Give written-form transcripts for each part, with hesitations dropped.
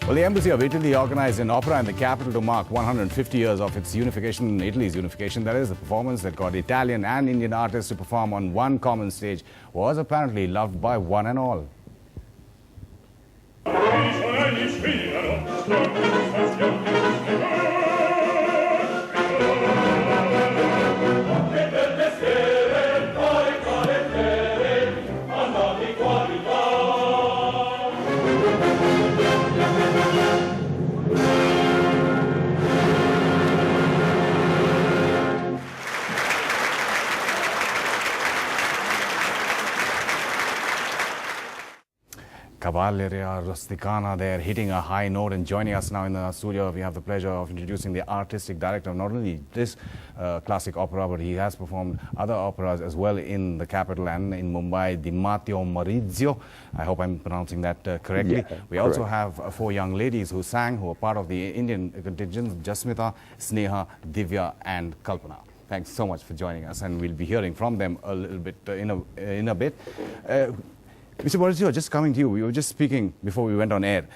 Well, the Embassy of Italy organized an opera in the capital to mark 150 years of its unification, Italy's unification. That is, the performance that got Italian and Indian artists to perform on one common stage was apparently loved by one and all. Cavalleria Rusticana there, hitting a high note, and joining us now in the studio, we have the pleasure of introducing the artistic director of not only this classic opera, but he has performed other operas as well in the capital and in Mumbai, Di Matteo Maurizio. I hope I'm pronouncing that correctly. Yeah, we also have four young ladies who sang, who are part of the Indian contingent: Jasmita, Sneha, Divya and Kalpana. Thanks so much for joining us, and we'll be hearing from them a little bit in a bit. Mr. Maurizio, just coming to you, we were just speaking before we went on air.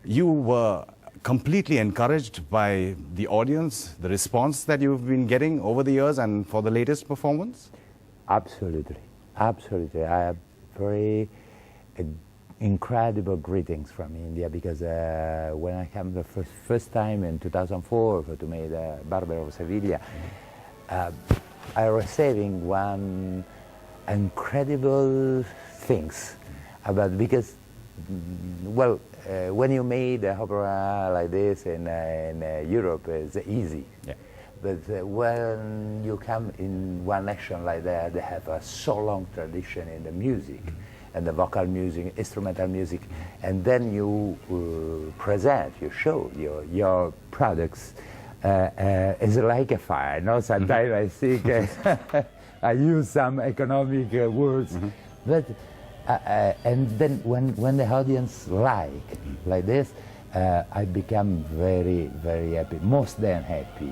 You were completely encouraged by the audience, the response that you've been getting over the years and for the latest performance? Absolutely, absolutely. I have very incredible greetings from India, because when I came the first time in 2004 to make the Barber of Sevilla, I was receiving one incredible things about, because well, when you made a opera like this in Europe, it's easy. Yeah. But when you come in one nation like that, they have a so long tradition in the music, and the vocal music, instrumental music, and then you present, you show your products. It's like a fire. No, sometimes I think I use some economic words, but and then when the audience like this, I become very, very happy, most than happy,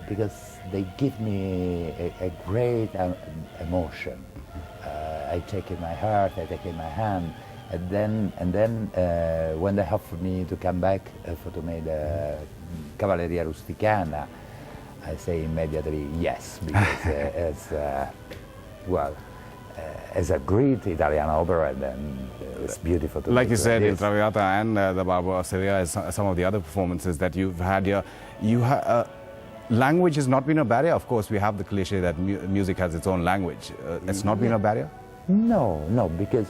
because they give me a great emotion. I take in my heart, I take in my hand, and then when they offer me to come back to make the Cavalleria Rusticana, I say immediately yes, because it's well, as a great Italian opera, then it's beautiful to like you said, Il Traviata and the Barber of Sevilla, as some of the other performances that you've had here, language has not been a barrier. Of course, we have the cliche that music has its own language. It's not been a barrier? No, because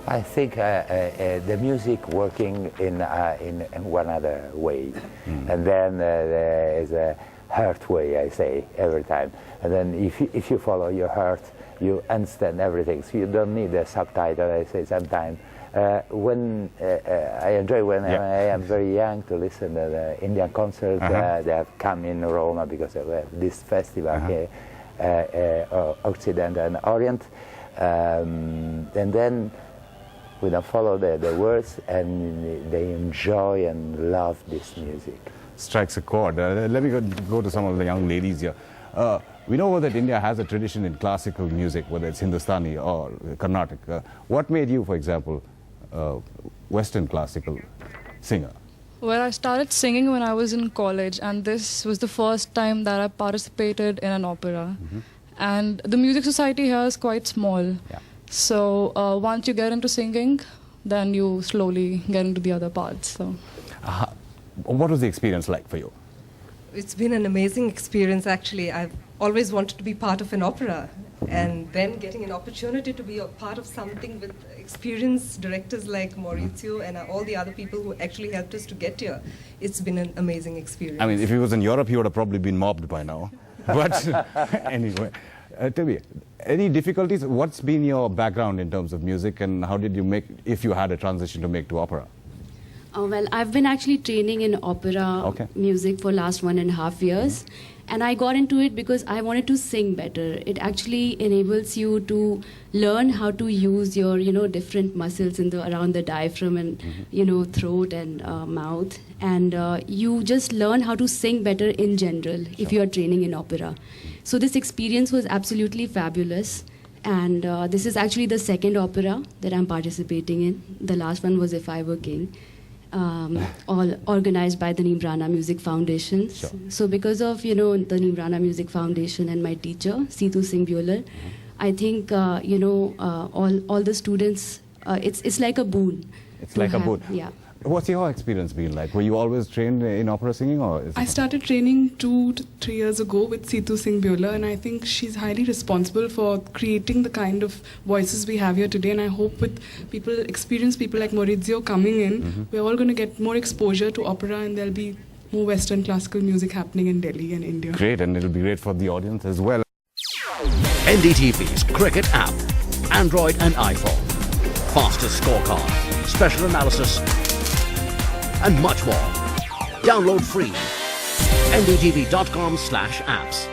I think the music working in one other way, and then there is a heart way, I say every time, and then if you follow your heart, you understand everything, so you don't need a subtitle, I say sometimes. When I enjoy when I am very young to listen to the Indian concerts that have come in Rome, because of this festival, Occident and Orient, and then we don't follow the words, and they enjoy and love this music. Strikes a chord. Let me go to some of the young ladies here. We know that India has a tradition in classical music, whether it's Hindustani or Carnatic. What made you, for example, Western classical singer? Well, I started singing when I was in college, and this was the first time that I participated in an opera. And the music society here is quite small. Yeah. So once you get into singing, then you slowly get into the other parts. So. What was the experience like for you? It's been an amazing experience, actually. I've always wanted to be part of an opera, and then getting an opportunity to be a part of something with experienced directors like Maurizio and all the other people who actually helped us to get here. It's been an amazing experience. I mean, if he was in Europe, he would have probably been mobbed by now. But anyway, tell me, any difficulties? What's been your background in terms of music, and how did you make, if you had a transition to make to opera? Well, I've been actually training in opera music for last 1.5 years, and I got into it because I wanted to sing better. It actually enables you to learn how to use your, different muscles around the diaphragm and, throat and mouth, and you just learn how to sing better in general if you are training in opera. So this experience was absolutely fabulous. And this is actually the second opera that I'm participating in. The last one was If I Were King. all organized by the Nimrana Music Foundation. Sure. So because of, the Nimrana Music Foundation and my teacher, Seetu Singh Bueller, I think, all the students, it's like a boon. It's like a boon. Yeah. What's your experience been like? Were you always trained in opera singing, or is I started training 2 to 3 years ago with Seetu Singh Bueller, and I think she's highly responsible for creating the kind of voices we have here today. And I hope with experienced people like Maurizio coming in, we're all going to get more exposure to opera, and there'll be more Western classical music happening in Delhi and India. Great, and it'll be great for the audience as well. NDTV's cricket app, Android and iPhone, fastest scorecard, special analysis, and much more. Download free. ndtv.com/apps.